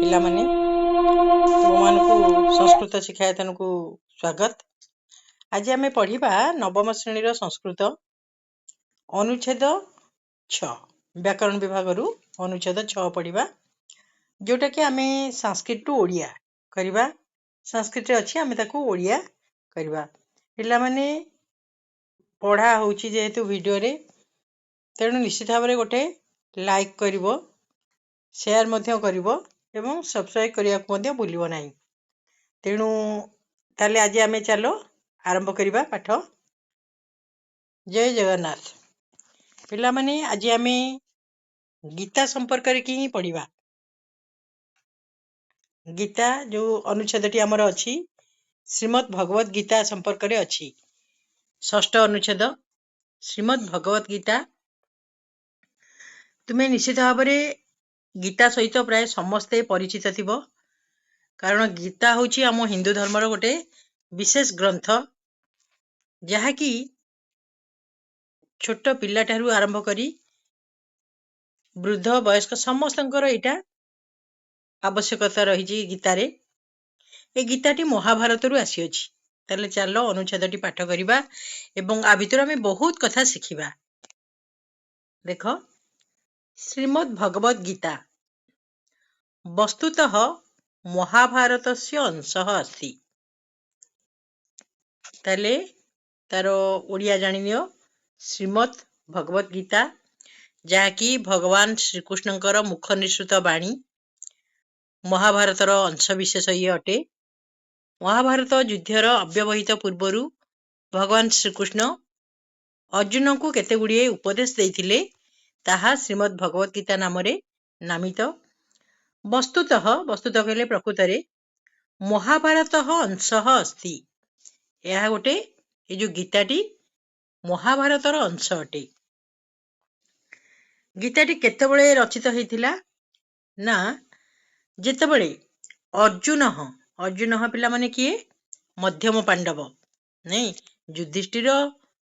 ପିଲାମାନେ ତୁମମାନଙ୍କୁ ସଂସ୍କୃତ ଶିକ୍ଷାୟତନକୁ ସ୍ୱାଗତ। ଆଜି ଆମେ ପଢିବା ନବମ ଶ୍ରେଣୀର ସଂସ୍କୃତ ଅନୁଚ୍ଛେଦ 6 ବ୍ୟାକରଣ ବିଭାଗରୁ ଅନୁଚ୍ଛେଦ 6 ପଢିବା, ଯୋଉଟା କି ଆମେ ସଂସ୍କୃତରୁ ଓଡ଼ିଆ କରିବା। ସଂସ୍କୃତରେ ଅଛି, ଆମେ ତାକୁ ଓଡ଼ିଆ କରିବା। ପିଲାମାନେ ପଢା ହଉଛି ଯେହେତୁ ଭିଡିଓରେ, ତେଣୁ ନିଶ୍ଚିତ ଭାବରେ ଗୋଟେ ଲାଇକ୍ କରିବ, ସେୟାର ମଧ୍ୟ କରିବ ଏବଂ ସବସ୍କ୍ରାଇବ କରିବାକୁ ମଧ୍ୟ ଭୁଲିବ ନାହିଁ। ତେଣୁ ତାହେଲେ ଆଜି ଆମେ ଚାଲ ଆରମ୍ଭ କରିବା ପାଠ। ଜୟ ଜଗନ୍ନାଥ। ପିଲାମାନେ ଆଜି ଆମେ ଗୀତା ସମ୍ପର୍କରେ ହିଁ ପଢିବା। ଗୀତା ଯୋଉ ଅନୁଚ୍ଛେଦଟି ଆମର ଅଛି, ଶ୍ରୀମଦ୍ ଭଗବତ ଗୀତା ସମ୍ପର୍କରେ ଅଛି। ଷଷ୍ଠ ଅନୁଚ୍ଛେଦ ଶ୍ରୀମଦ୍ ଭଗବତ ଗୀତା। ତୁମେ ନିଶ୍ଚିତ ଭାବରେ ଗୀତା ସହିତ ପ୍ରାୟ ସମସ୍ତେ ପରିଚିତ ଥିବ, କାରଣ ଗୀତା ହେଉଛି ଆମ ହିନ୍ଦୁ ଧର୍ମର ଗୋଟେ ବିଶେଷ ଗ୍ରନ୍ଥ, ଯାହାକି ଛୋଟ ପିଲାଠାରୁ ଆରମ୍ଭ କରି ବୃଦ୍ଧ ବୟସ୍କ ସମସ୍ତଙ୍କର ଏଇଟା ଆବଶ୍ୟକତା ରହିଛି ଗୀତାରେ। ଏ ଗୀତାଟି ମହାଭାରତରୁ ଆସିଅଛି। ତାହେଲେ ଚାଲ ଅନୁଚ୍ଛେଦଟି ପାଠ କରିବା ଏବଂ ଆ ଭିତରୁ ଆମେ ବହୁତ କଥା ଶିଖିବା। ଦେଖ, ଶ୍ରୀମଦ୍ ଭଗବତ ଗୀତା ବସ୍ତୁତଃ ମହାଭାରତସ୍ୟ ଅଂଶଃ अस्ति। ତାହେଲେ ତାର ଓଡ଼ିଆ ଜାଣିନିଅ। ଶ୍ରୀମଦ୍ ଭଗବତ ଗୀତା, ଯାହାକି ଭଗବାନ ଶ୍ରୀକୃଷ୍ଣଙ୍କର ମୁଖ ନିଃସୃତ ବାଣୀ, ମହାଭାରତର ଅଂଶ ବିଶେଷ ଇଏ ଅଟେ। ମହାଭାରତ ଯୁଦ୍ଧର ଅବ୍ୟବହିତ ପୂର୍ବରୁ ଭଗବାନ ଶ୍ରୀକୃଷ୍ଣ ଅର୍ଜୁନଙ୍କୁ କେତେ ଗୁଡ଼ିଏ ଉପଦେଶ ଦେଇଥିଲେ, ତାହା ଶ୍ରୀମଦ୍ ଭଗବତ ଗୀତା ନାମରେ ନାମିତ। ବସ୍ତୁତଃ କହିଲେ ପ୍ରକୃତରେ ମହାଭାରତଃ ଅଂଶଃ अस्ति। ଏହା ଗୋଟେ, ଏ ଯୋଉ ଗୀତାଟି ମହାଭାରତର ଅଂଶ ଅଟେ। ଗୀତାଟି କେତେବେଳେ ରଚିତ ହେଇଥିଲା ନା, ଯେତେବେଳେ ଅର୍ଜୁନ ପିଲାମାନେ କିଏ? ମଧ୍ୟମ ପାଣ୍ଡବ, ନାଇଁ? ଯୁଧିଷ୍ଠିର,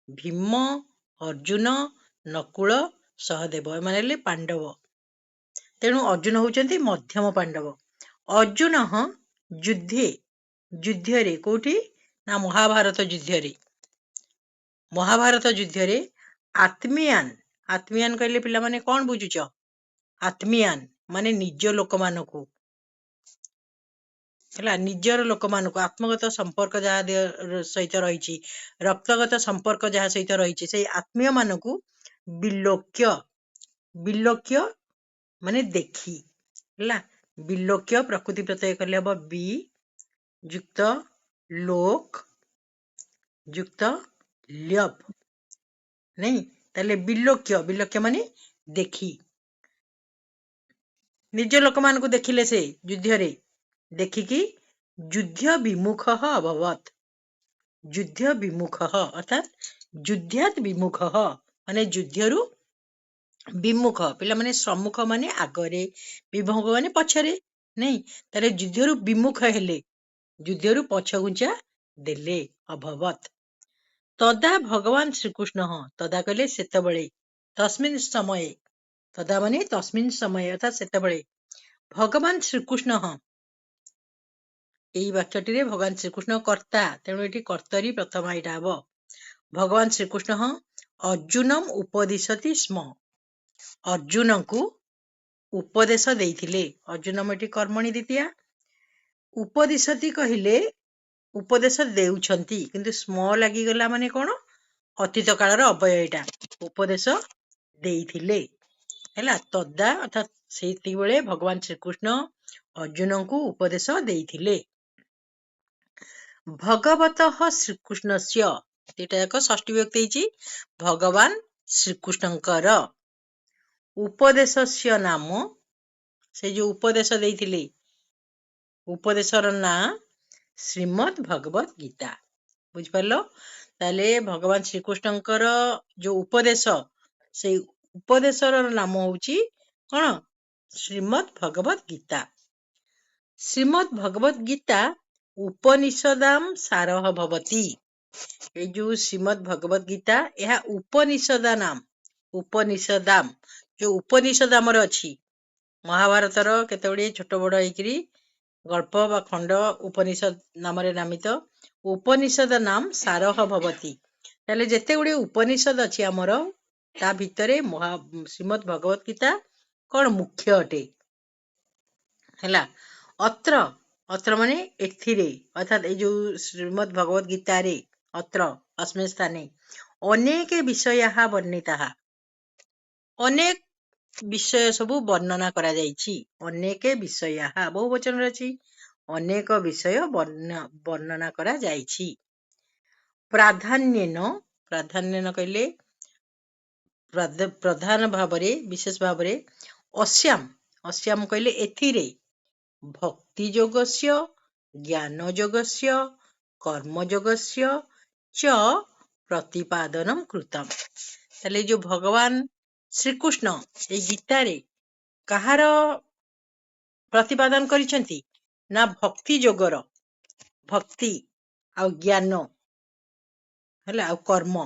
ଭୀମ, ଅର୍ଜୁନ, ନକୁଳ, ସହଦେବ, ଏମାନେ ହେଲେ ପାଣ୍ଡବ। ତେଣୁ ଅର୍ଜୁନ ହଉଛନ୍ତି ମଧ୍ୟମ ପାଣ୍ଡବ। ଅର୍ଜୁନ ଯୁଦ୍ଧରେ କୋଉଠି ନା ମହାଭାରତ ଯୁଦ୍ଧରେ ଆତ୍ମୀୟାନ କହିଲେ ପିଲାମାନେ କଣ ବୁଝୁଛ? ଆତ୍ମୀୟାନ ମାନେ ନିଜ ଲୋକମାନଙ୍କୁ, ହେଲା, ନିଜର ଲୋକମାନଙ୍କୁ, ଆତ୍ମଗତ ସମ୍ପର୍କ ଯାହା ସହିତ ରହିଛି, ରକ୍ତଗତ ସମ୍ପର୍କ ଯାହା ସହିତ ରହିଛି, ସେଇ ଆତ୍ମୀୟ ମାନଙ୍କୁ ବିଲୋକ୍ୟ ମାନେ ଦେଖି, ହେଲା। ବିଲୋକ୍ୟ ପ୍ରକୃତି ପ୍ରତ୍ୟୟ କଲେ ହବ ବି ଯୁକ୍ତ ଲୋକ ଯୁକ୍ତ ଲ୍ୟବ, ନାଇଁ? ତାହେଲେ ବିଲୋକ୍ୟ ମାନେ ଦେଖି। ନିଜ ଲୋକମାନଙ୍କୁ ଦେଖିଲେ ସେ ଯୁଦ୍ଧରେ, ଦେଖିକି ଯୁଦ୍ଧ ବିମୁଖ ଅଭବତ୍। ଯୁଦ୍ଧ ବିମୁଖ ଅର୍ଥାତ୍ ଯୁଦ୍ଧାତ୍ ବିମୁଖ ମାନେ ଯୁଦ୍ଧରୁ ବିମୁଖ। ପିଲାମାନେ ସମ୍ମୁଖ ମାନେ ଆଗରେ, ବିମୁଖ ମାନେ ପଛରେ, ନାଇଁ? ତାହେଲେ ଯୁଦ୍ଧରୁ ବିମୁଖ ହେଲେ, ଯୁଦ୍ଧରୁ ପଛ ଘୁଞ୍ଚା ଦେଲେ, ଅଭବତ୍। ତଦା ଭଗବାନ ଶ୍ରୀକୃଷ୍ଣ, ତଦା କହିଲେ ସେତେବେଳେ, ତସ୍ମିନ୍ ସମୟେ, ତଦା ମାନେ ତସ୍ମିନ୍ ସମୟେ ଅର୍ଥାତ୍ ସେତେବେଳେ, ଭଗବାନ ଶ୍ରୀକୃଷ୍ଣ, ଏଇ ବାକ୍ୟଟିରେ ଭଗବାନ ଶ୍ରୀକୃଷ୍ଣ କର୍ତ୍ତା, ତେଣୁ ଏଠି କର୍ତ୍ତରୀ ପ୍ରଥମା ଏଇଟା ହବ। ଭଗବାନ ଶ୍ରୀକୃଷ୍ଣ ଅର୍ଜୁନମ୍ ଉପଦିଶତି ସ୍ମ, ଅର୍ଜୁନଙ୍କୁ ଉପଦେଶ ଦେଇଥିଲେ। ଅର୍ଜୁନମ୍ ଏଠି କର୍ମଣି ଦ୍ୱିତୀୟା। ଉପଦିଶତି କହିଲେ ଉପଦେଶ ଦେଉଛନ୍ତି, କିନ୍ତୁ ସ୍ମ ଲାଗିଗଲା ମାନେ କଣ? ଅତୀତ କାଳର ଅବୟ ଏଇଟା, ଉପଦେଶ ଦେଇଥିଲେ, ହେଲା। ତଦା ଅର୍ଥାତ୍ ସେଇତିବେଳେ ଭଗବାନ ଶ୍ରୀକୃଷ୍ଣ ଅର୍ଜୁନଙ୍କୁ ଉପଦେଶ ଦେଇଥିଲେ। ଭଗବତଃ ଶ୍ରୀକୃଷ୍ଣସ୍ୟ, ଏଇଟା ଏକ ଷଷ୍ଠୀ ବିଭକ୍ତି ହେଇଛି, ଭଗବାନ ଶ୍ରୀକୃଷ୍ଣଙ୍କର। ଉପଦେଶସ୍ୟ ନାମ, ସେ ଯୋଉ ଉପଦେଶ ଦେଇଥିଲେ, ଉପଦେଶର ନାଁ ଶ୍ରୀମଦ୍ ଭଗବତ ଗୀତା। ବୁଝିପାରିଲ? ତାହେଲେ ଭଗବାନ ଶ୍ରୀକୃଷ୍ଣଙ୍କର ଯୋଉ ଉପଦେଶ, ସେଇ ଉପଦେଶର ନାମ ହଉଛି କଣ? ଶ୍ରୀମଦ୍ ଭଗବତ ଗୀତା। ଶ୍ରୀମଦ୍ ଭଗବତ ଗୀତା ଉପନିଷଦାମ୍ ସାରଃ ଭବତି। ଏଇ ଯୋଉ ଶ୍ରୀମଦ୍ ଭଗବତ ଗୀତା, ଏହା ଉପନିଷଦାମ୍, ଯୋଉ ଉପନିଷଦ ଆମର ଅଛି, ମହାଭାରତର କେତେ ଗୁଡ଼ିଏ ଛୋଟ ବଡ଼ ହେଇକିରି ଗଳ୍ପ ବା ଖଣ୍ଡ ଉପନିଷଦ ନାମରେ ନାମିତ। ଉପନିଷଦ ନାମ ସାରହ ଭବତି। ତାହେଲେ ଯେତେ ଗୁଡ଼ିଏ ଉପନିଷଦ ଅଛି ଆମର ତା ଭିତରେ ଶ୍ରୀମଦ୍ ଭଗବତ ଗୀତା କଣ ମୁଖ୍ୟ ଅଟେ ହେଲା। ଅତ୍ର ଅତ୍ର ମାନେ ଏଥିରେ ଅର୍ଥାତ୍ ଏଇ ଯୋଉ ଶ୍ରୀମଦ୍ ଭଗବତ ଗୀତାରେ ଅତ୍ର अस्मिन् ସ୍ଥାନେ ଅନେକ ବିଷୟାଃ ବର୍ଣ୍ଣିତାଃ, ଅନେକ ବିଷୟ ସବୁ ବର୍ଣ୍ଣନା କରାଯାଇଛି। ଅନେକ ବିଷୟାଃ ବହୁ ବଚନରେ ଅଛି, ଅନେକ ବିଷୟ ବର୍ଣ୍ଣନା କରାଯାଇଛି। ପ୍ରାଧାନ୍ୟେନ, ପ୍ରାଧାନ୍ୟନ କହିଲେ ପ୍ରଧାନ ଭାବରେ, ବିଶେଷ ଭାବରେ, ଅସ୍ୟାମ୍, ଅସ୍ୟାମ୍ କହିଲେ ଏଥିରେ, ଭକ୍ତି ଯୋଗସ୍ୟ, ଜ୍ଞାନ ଯୋଗସ୍ୟ, କର୍ମ ଯୋଗସ୍ୟ च ପ୍ରତିପାଦନମ୍ କୃତମ୍। ତାହେଲେ ଯୋଉ ଭଗବାନ ଶ୍ରୀକୃଷ୍ଣ ଏଇ ଗୀତାରେ କାହାର ପ୍ରତିପାଦନ କରିଛନ୍ତି ନା ଭକ୍ତି ଯୋଗର, ଭକ୍ତି ଆଉ ଜ୍ଞାନ ହେଲା ଆଉ କର୍ମ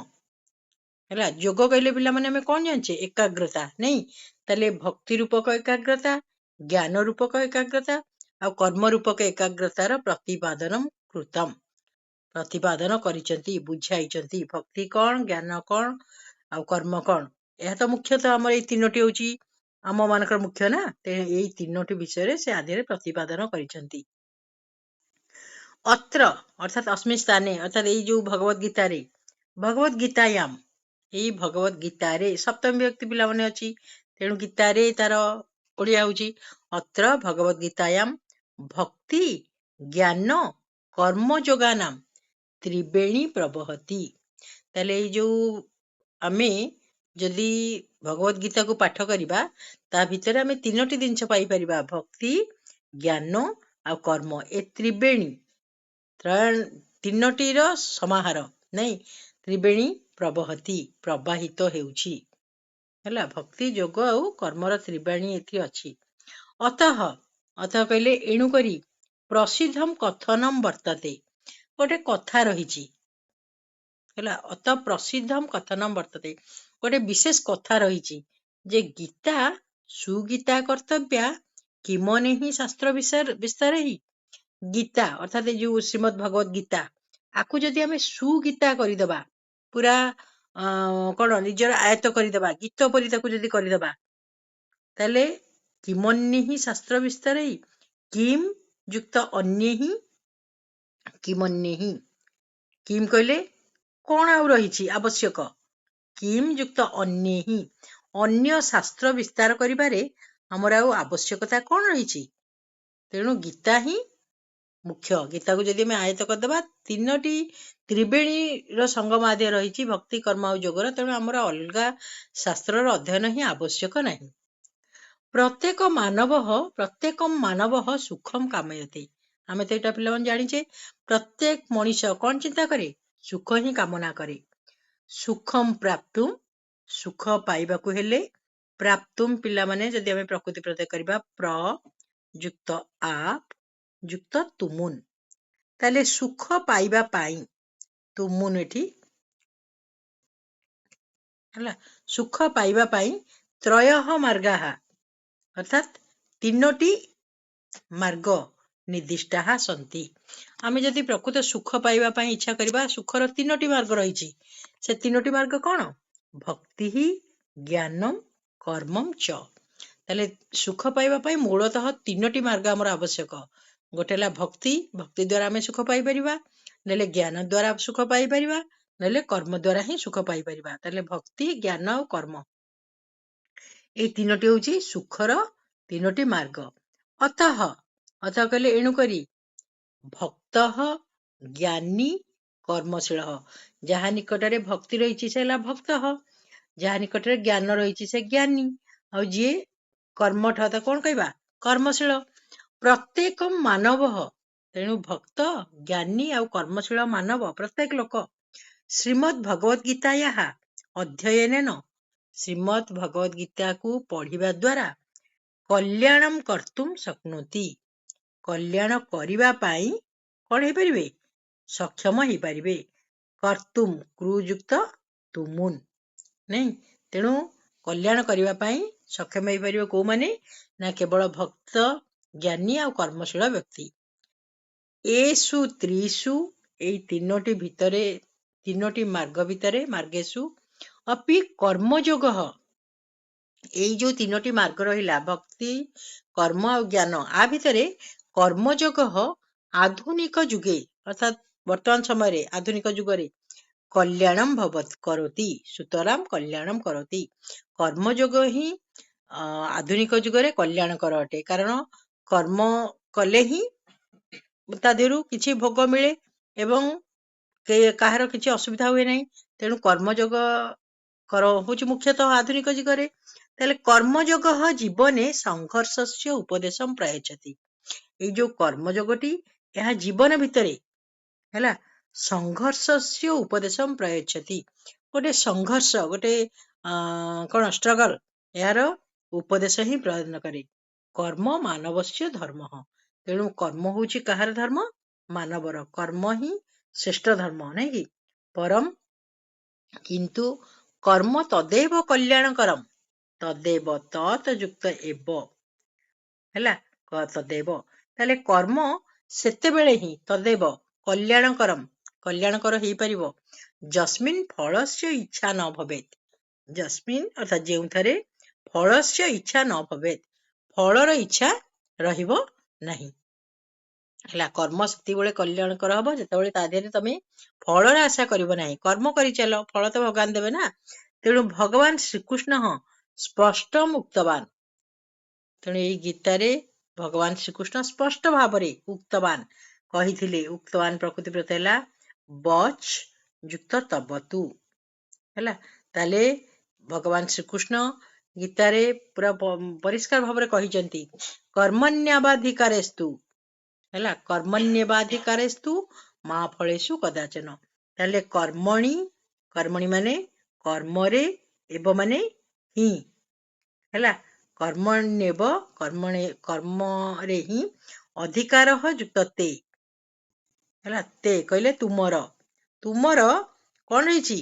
ହେଲା। ଯୋଗ କହିଲେ ପିଲାମାନେ ଆମେ କଣ ଜାଣିଛେ? ଏକାଗ୍ରତା, ନାଇଁ? ତାହେଲେ ଭକ୍ତି ରୂପକ ଏକାଗ୍ରତା, ଜ୍ଞାନ ରୂପକ ଏକାଗ୍ରତା ଆଉ କର୍ମ ରୂପକ ଏକାଗ୍ରତାର ପ୍ରତିପାଦନମ୍ କୃତମ୍, ପ୍ରତିପାଦନ କରିଛନ୍ତି, ବୁଝାଇଛନ୍ତି। ଭକ୍ତି କଣ, ଜ୍ଞାନ କଣ ଆଉ କର୍ମ କଣ, ଏହା ତ ମୁଖ୍ୟତଃ ଆମର ଏଇ ତିନୋଟି ହଉଛି ଆମ ମାନଙ୍କର ମୁଖ୍ୟ ନା। ଏଇ ତିନୋଟି ବିଷୟରେ ସେ ଆଦିରେ ପ୍ରତିପାଦନ କରିଛନ୍ତି। ଅତ୍ର ଅର୍ଥାତ୍ अस्मिन् ସ୍ଥାନେ ଅର୍ଥାତ୍ ଏଇ ଯୋଉ ଭଗବତ ଗୀତାରେ, ଭଗବତ ଗୀତାୟାମ୍ ଏଇ ଭଗବତ ଗୀତାରେ ସପ୍ତମୀ ବିଭକ୍ତି ପିଲାମାନେ ଅଛି, ତେଣୁ ଗୀତାରେ ତାର ଓଡ଼ିଆ ହଉଛି ଅତ୍ର ଭଗବତ ଗୀତାୟାମ୍ ଭକ୍ତି ଜ୍ଞାନ କର୍ମ ଯୋଗାନାମ୍ ତ୍ରିବେଣୀ ପ୍ରବହତି। ତାହେଲେ ଏଇ ଯୋଉ ଆମେ ଯଦି ଭଗବତ ଗୀତାକୁ ପାଠ କରିବା ତା ଭିତରେ ଆମେ ତିନୋଟି ଜିନିଷ ପାଇପାରିବା, ଭକ୍ତି ଜ୍ଞାନ ଆଉ କର୍ମ। ଏ ତ୍ରିବେଣୀ ତିନୋଟିର ସମାହାର, ନାଇଁ? ତ୍ରିବେଣୀ ପ୍ରବହତି ପ୍ରବାହିତ ହେଉଛି ହେଲା। ଭକ୍ତି ଯୋଗ ଆଉ କର୍ମର ତ୍ରିବେଣୀ ଏଠି ଅଛି। ଅତଃ ଅତଃ କହିଲେ ଏଣୁକରି ପ୍ରସିଦ୍ଧମ୍ କଥନମ୍ ବର୍ତ୍ତତେ, ଗୋଟେ କଥା ରହିଛି ହେଲା। ଅତ ପ୍ରସିଦ୍ଧମ୍ କଥନମ୍ ବର୍ତ୍ତତେ, ଗୋଟେ ବିଶେଷ କଥା ରହିଛି ଯେ ଗୀତା ସୁଗୀତା କର୍ତ୍ତବ୍ୟା କିମନେହି ଶାସ୍ତ୍ର ବିସ୍ତାର ହି। ଗୀତା ଅର୍ଥାତ୍ ଏ ଯୋଉ ଶ୍ରୀମଦ୍ ଭଗବତ ଗୀତା, ଆକୁ ଯଦି ଆମେ ସୁଗୀତା କରିଦବା, ପୁରା କଣ ନିଜର ଆୟତ୍ତ କରିଦବା, ଗୀତ ପରି ତାକୁ ଯଦି କରିଦବା, ତାହେଲେ କିମନ୍ୟେହି ଶାସ୍ତ୍ର ବିସ୍ତାର ହି, କିମ୍ ଯୁକ୍ତ ଅନ୍ୟେହି, କିମନ୍ୟେହି, କିମ୍ କହିଲେ କଣ ଆଉ ରହିଛି ଆବଶ୍ୟକ, କିମ୍ ଯୁକ୍ତ ଅନ୍ୟେହି, ଅନ୍ୟ ଶାସ୍ତ୍ର ବିସ୍ତାର କରିବାରେ ଆମର ଆଉ ଆବଶ୍ୟକତା କଣ ରହିଛି? ତେଣୁ ଗୀତା ହିଁ ମୁଖ୍ୟ। ଗୀତାକୁ ଯଦି ଆମେ ଆୟତ୍ତ କରିଦବା, ତିନୋଟି ତ୍ରିବେଣୀର ସଙ୍ଗମ ଆଦି ରହିଛି, ଭକ୍ତି କର୍ମ ଆଉ ଯୋଗର, ତେଣୁ ଆମର ଅଲଗା ଶାସ୍ତ୍ରର ଅଧ୍ୟୟନ ହିଁ ଆବଶ୍ୟକ ନାହିଁ। ପ୍ରତ୍ୟେକ ମାନବ ସୁଖମ୍ କାମୟତେ, ଆମେ ତ ଏଇଟା ପିଲାମାନେ ଜାଣିଛେ, ପ୍ରତ୍ୟେକ ମଣିଷ କଣ ଚିନ୍ତା କରେ? ସୁଖ ହିଁ କାମନା କରେ। ସୁଖମ୍ ପ୍ରାପ୍ତୁମ୍, ସୁଖ ପାଇବାକୁ ହେଲେ, ପ୍ରାପ୍ତୁମ୍ ପିଲାମାନେ ଯଦି ଆମେ ପ୍ରକୃତି ପ୍ରତ୍ୟୟ କରିବା, ପ୍ର ଯୁକ୍ତ ଆପ ଯୁକ୍ତ ତୁମୁନ୍, ତାହେଲେ ସୁଖ ପାଇବା ପାଇଁ ତୁମୁନ୍ ଏଠି ହେଲା। ସୁଖ ପାଇବା ପାଇଁ ତ୍ରୟଃ ମାର୍ଗାଃ ଅର୍ଥାତ୍ ତିନୋଟି ମାର୍ଗ ନିର୍ଦ୍ଦିଷ୍ଟାଃ ସନ୍ତି। ଆମେ ଯଦି ପ୍ରକୃତ ସୁଖ ପାଇବା ପାଇଁ ଇଚ୍ଛା କରିବା, ସୁଖର ତିନୋଟି ମାର୍ଗ ରହିଛି। ସେ ତିନୋଟି ମାର୍ଗ କଣ? ଭକ୍ତି ଜ୍ଞାନମ୍ କର୍ମମ୍ ଚ। ତାହେଲେ ସୁଖ ପାଇବା ପାଇଁ ମୂଳତଃ ତିନୋଟି ମାର୍ଗ ଆମର ଆବଶ୍ୟକ। ଗୋଟେ ହେଲା ଭକ୍ତି, ଭକ୍ତି ଦ୍ୱାରା ଆମେ ସୁଖ ପାଇପାରିବା, ନହେଲେ ଜ୍ଞାନ ଦ୍ୱାରା ସୁଖ ପାଇପାରିବା, ନହେଲେ କର୍ମ ଦ୍ୱାରା ହିଁ ସୁଖ ପାଇପାରିବା। ତାହେଲେ ଭକ୍ତି ଜ୍ଞାନ ଆଉ କର୍ମ ଏଇ ତିନୋଟି ହଉଛି ସୁଖର ତିନୋଟି ମାର୍ଗ। ଅତଃ ଅତଃ କହିଲେ ଏଣୁକରି ଭକ୍ତଃ ଜ୍ଞାନୀ କର୍ମଶୀଳଃ, ଯାହା ନିକଟରେ ଭକ୍ତି ରହିଛି ସେ ହେଲା ଭକ୍ତଃ, ଯାହା ନିକଟରେ ଜ୍ଞାନ ରହିଛି ସେ ଜ୍ଞାନୀ, ଆଉ ଯିଏ କର୍ମଠ ତାକୁ କଣ କହିବା? କର୍ମଶୀଳ। ପ୍ରତ୍ୟେକ ମାନବ, ତେଣୁ ଭକ୍ତ ଜ୍ଞାନୀ ଆଉ କର୍ମଶୀଳ ମାନବ ପ୍ରତ୍ୟେକ ଲୋକ ଶ୍ରୀମଦ୍ ଭଗବତ ଗୀତାୟାଃ ଅଧ୍ୟୟନେନ, ଶ୍ରୀମଦ୍ ଭଗବତ ଗୀତାକୁ ପଢିବା ଦ୍ୱାରା କଲ୍ୟାଣମ୍ କର୍ତ୍ତୁମ୍ ଶକ୍ନୋତି, କଲ୍ୟାଣ କରିବା ପାଇଁ କଣ ହେଇପାରିବେ? ସକ୍ଷମ ହେଇପାରିବେ। କର୍ତ୍ତୁମ୍ କ୍ରୁଯୁକ୍ତ ତୁମୁନ୍, ନାଇଁ? ତେଣୁ କଲ୍ୟାଣ କରିବା ପାଇଁ ସକ୍ଷମ ହେଇପାରିବ କୋଉମାନେ? ନା କେବଳ ଭକ୍ତ ଜ୍ଞାନୀ ଆଉ କର୍ମଶୀଳ ବ୍ୟକ୍ତି। ଏଷୁ ତ୍ରିଷୁ ଏଇ ତିନୋଟି ମାର୍ଗ ଭିତରେ ମାର୍ଗେଷୁ ଅପି କର୍ମଯୋଗ। ଏଇ ଯୋଉ ତିନୋଟି ମାର୍ଗ ରହିଲା ଭକ୍ତି କର୍ମ ଆଉ ଜ୍ଞାନ, ଆ ଭିତରେ କର୍ମଯୋଗ ଆଧୁନିକ ଯୁଗେ ଅର୍ଥାତ୍ ବର୍ତ୍ତମାନ ସମୟରେ ଆଧୁନିକ ଯୁଗରେ କଲ୍ୟାଣମ୍ ଭବତ୍ କରୋତି, ସୁତରାଂ କଲ୍ୟାଣମ୍ କରୋତି। କର୍ମଯୋଗ ହିଁ ଆଧୁନିକ ଯୁଗରେ କଲ୍ୟାଣକର ଅଟେ, କାରଣ କର୍ମ କଲେ ହିଁ ତା ଦେହରୁ କିଛି ଭୋଗ ମିଳେ ଏବଂ କାହାର କିଛି ଅସୁବିଧା ହୁଏ ନାହିଁ। ତେଣୁ କର୍ମଯୋଗ ହଉଛି ମୁଖ୍ୟତଃ ଆଧୁନିକ ଯୁଗରେ। ତାହେଲେ କର୍ମଯୋଗ ଜୀବନେ ସଂଘର୍ଷସ୍ୟ ଉପଦେଶମ୍ ପ୍ରୟଚ୍ଛତି। ଏଇ ଯୋଉ କର୍ମଯୋଗଟି ଏହା ଜୀବନ ଭିତରେ ହେଲା ସଂଘର୍ଷସ୍ୟ ଉପଦେଶମ୍ ପ୍ରୟଚ୍ଛତି। ଗୋଟେ ସଂଘର୍ଷ, ଗୋଟେ କଣ ଷ୍ଟ୍ରଗଲ, ଏହାର ଉପଦେଶ ହିଁ ପ୍ରଦାନ କରେ। କର୍ମ ମାନବସ୍ୟ ଧର୍ମ। ତେଣୁ କର୍ମ ହଉଛି କାହାର ଧର୍ମ? ମାନବର। କର୍ମ ହିଁ ଶ୍ରେଷ୍ଠ ଧର୍ମ, ନାଇଁ କି? ପରମ କିନ୍ତୁ କର୍ମ ତଦେବ କଲ୍ୟାଣକରମ୍, ତଦେବ ତତ୍ ଯୁକ୍ତ ଏବ ହେଲା ତଦେବ। ତାହେଲେ କର୍ମ ସେତେବେଳେ ହିଁ ତଦେବ କଲ୍ୟାଣକରମ୍, କଲ୍ୟାଣକର ହେଇପାରିବ ଯସ୍ମିନ୍ ଫଳସ୍ୟ ଇଚ୍ଛା ନ ଭବେତ୍। ଯସ୍ମିନ୍ ଅର୍ଥାତ୍ ଯେଉଁଠାରେ ଫଳସ୍ୟ ଇଚ୍ଛା ନ ଭବେତ୍, ଫଳର ଇଚ୍ଛା ରହିବ ନାହିଁ। ହେଲା କର୍ମ ସେତେବେଳେ କଲ୍ୟାଣକର ହବ ଯେତେବେଳେ ତା ଦେହରେ ତମେ ଫଳର ଆଶା କରିବ ନାହିଁ। କର୍ମ କରିଚାଲ, ଫଳ ତ ଭଗବାନ ଦେବେ ନା। ତେଣୁ ଭଗବାନ ଶ୍ରୀକୃଷ୍ଣ ସ୍ପଷ୍ଟ ମୁକ୍ତବାନ। ତେଣୁ ଏଇ ଗୀତାରେ ଭଗବାନ ଶ୍ରୀକୃଷ୍ଣ ସ୍ପଷ୍ଟ ଭାବରେ ଉକ୍ତବାନ କହିଥିଲେ। ଉକ୍ତବାନ ପ୍ରକୃତି ପ୍ରତ୍ୟୟ ହେଲା ବଚ୍ ଯୁକ୍ତ ତବତୁ। ହେଲା ତାହେଲେ ଭଗବାନ ଶ୍ରୀକୃଷ୍ଣ ଗୀତାରେ ପୁରା ପରିଷ୍କାର ଭାବରେ କହିଛନ୍ତି କର୍ମଣ୍ୟବାଧିକାରେସ୍ତୁ, ହେଲା କର୍ମଣ୍ୟବାଧିକାରେସ୍ତୁ ମା ଫଳେଷୁ କଦାଚନ। ତାହେଲେ କର୍ମଣି ମାନେ କର୍ମରେ, ଏବ ମାନେ ହିଁ, ହେଲା କର୍ମଣ୍ୟେବ କର୍ମରେ ହିଁ ଅଧିକାର ଯୁକ୍ତ ତେ, ହେଲା ତେ କହିଲେ ତୁମର କଣ ରହିଛି?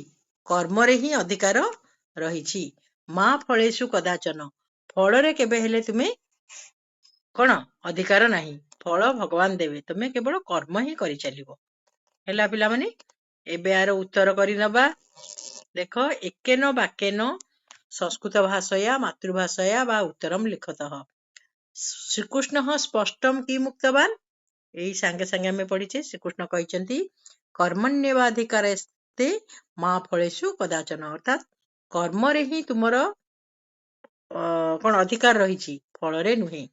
କର୍ମରେ ହିଁ ଅଧିକାର ରହିଛି। ମା ଫଳେଷୁ କଦାଚନ, ଫଳରେ କେବେ ହେଲେ ତୁମେ କଣ ଅଧିକାର ନାହିଁ। ଫଳ ଭଗବାନ ଦେବେ, ତମେ କେବଳ କର୍ମ ହିଁ କରିଚାଲିବ। ହେଲା ପିଲାମାନେ, ଏବେ ଆର ଉତ୍ତର କରିନବା। ଦେଖ ଏକେନ ବାକ୍ୟେନ ସଂସ୍କୃତ ଭାଷୟା ମାତୃଭାଷୟା ବା ଉତ୍ତରମ୍ ଲିଖତଃ। ଶ୍ରୀକୃଷ୍ଣ ସ୍ପଷ୍ଟମ୍ କି ମୁକ୍ତବାନ, ଏଇ ସାଙ୍ଗେ ସାଙ୍ଗେ ଆମେ ପଢିଛେ। ଶ୍ରୀକୃଷ୍ଣ କହିଛନ୍ତି କର୍ମଣ୍ୟବାଧିକାରେସ୍ତେ ମା ଫଳେଷୁ କଦାଚନ, ଅର୍ଥାତ୍ କର୍ମରେ ହିଁ ତୁମର କଣ ଅଧିକାର ରହିଛି, ଫଳରେ ନୁହେଁ।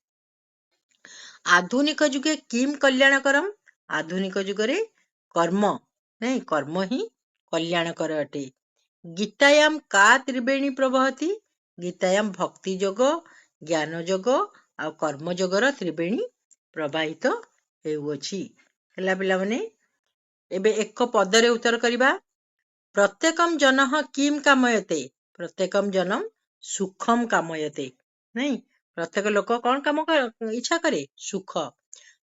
ଆଧୁନିକ ଯୁଗେ କିମ୍ କଲ୍ୟାଣକରମ୍, ଆଧୁନିକ ଯୁଗରେ କର୍ମ ହିଁ କଲ୍ୟାଣକର ଅଟେ। ଗୀତାୟାମ୍ କା ତ୍ରିବେଣୀ ପ୍ରବହତି, ଗୀତାୟାମ୍ ଭକ୍ତି ଯୋଗ, ଜ୍ଞାନ ଯୋଗ ଆଉ କର୍ମ ଯୋଗର ତ୍ରିବେଣୀ ପ୍ରବାହିତ ହେଉଅଛି। ହେଲା ପିଲାମାନେ, ଏବେ ଏକ ପଦରେ ଉତ୍ତର କରିବା। ପ୍ରତ୍ୟେକମ୍ ଜନଃ କିମ୍ କାମୟତେ, ପ୍ରତ୍ୟେକମ୍ ଜନମ୍ ସୁଖମ୍ କାମୟତେ। ନାଇଁ, ପ୍ରତ୍ୟେକ ଲୋକ କଣ କାମ ଇଚ୍ଛା କରେ? ସୁଖ।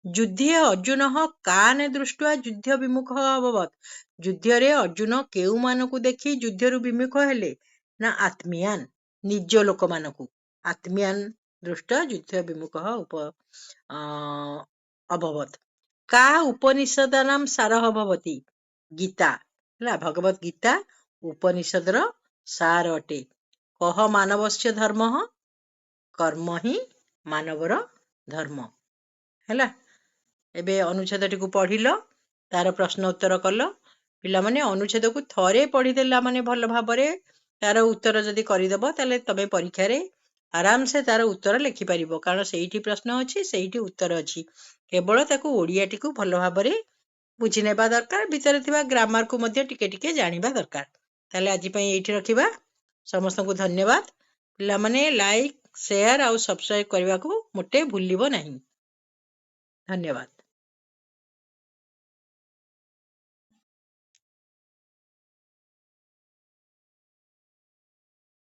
ଯୁଦ୍ଧେ ଅର୍ଜୁନଃ କାନ୍ ଦୃଷ୍ଟ୍ୱା ଯୁଦ୍ଧ ବିମୁଖ ଅଭବତ୍, ଯୁଦ୍ଧରେ ଅର୍ଜୁନ କେଉଁମାନଙ୍କୁ ଦେଖି ଯୁଦ୍ଧରୁ ବିମୁଖ ହେଲେ? ନା ଆତ୍ମୀୟାନ୍, ନିଜ ଲୋକମାନଙ୍କୁ। ଆତ୍ମୀୟାନ୍ ଦୃଷ୍ଟ୍ୱା ଯୁଦ୍ଧ ବିମୁଖ ଅଭବତ୍। କା ଉପନିଷଦାନାଂ ସାରଃ ଭବତି, ଗୀତା, ହେଲା ଭଗବତ୍ ଗୀତା ଉପନିଷଦର ସାର ଅଟେ। କହ ମାନବସ୍ୟ ଧର୍ମଃ, କର୍ମ ହିଁ ମାନବର ଧର୍ମ। ହେଲା ଏବେ ଅନୁଚ୍ଛେଦଟିକୁ ପଢିଲ, ତାର ପ୍ରଶ୍ନ ଉତ୍ତର କଲ। ପିଲାମାନେ ଅନୁଚ୍ଛେଦକୁ ଥରେ ପଢିଦେଲା ମାନେ ଭଲ ଭାବରେ ତାର ଉତ୍ତର ଯଦି କରିଦବ, ତାହେଲେ ତମେ ପରୀକ୍ଷାରେ ଆରାମସେ ତାର ଉତ୍ତର ଲେଖିପାରିବ, କାରଣ ସେଇଠି ପ୍ରଶ୍ନ ଅଛି, ସେଇଠି ଉତ୍ତର ଅଛି। କେବଳ ତାକୁ ଓଡ଼ିଆଟିକୁ ଭଲ ଭାବରେ ବୁଝି ନେବା ଦରକାର, ଭିତରେ ଥିବା ଗ୍ରାମାରକୁ ମଧ୍ୟ ଟିକେ ଟିକେ ଜାଣିବା ଦରକାର। ତାହେଲେ ଆଜି ପାଇଁ ଏଇଠି ରଖିବା। ସମସ୍ତଙ୍କୁ ଧନ୍ୟବାଦ। ପିଲାମାନେ ଲାଇକ୍, ସେୟାର ଆଉ ସବସ୍କ୍ରାଇବ୍ କରିବାକୁ ମୋଟେ ଭୁଲିବ ନାହିଁ। ଧନ୍ୟବାଦ।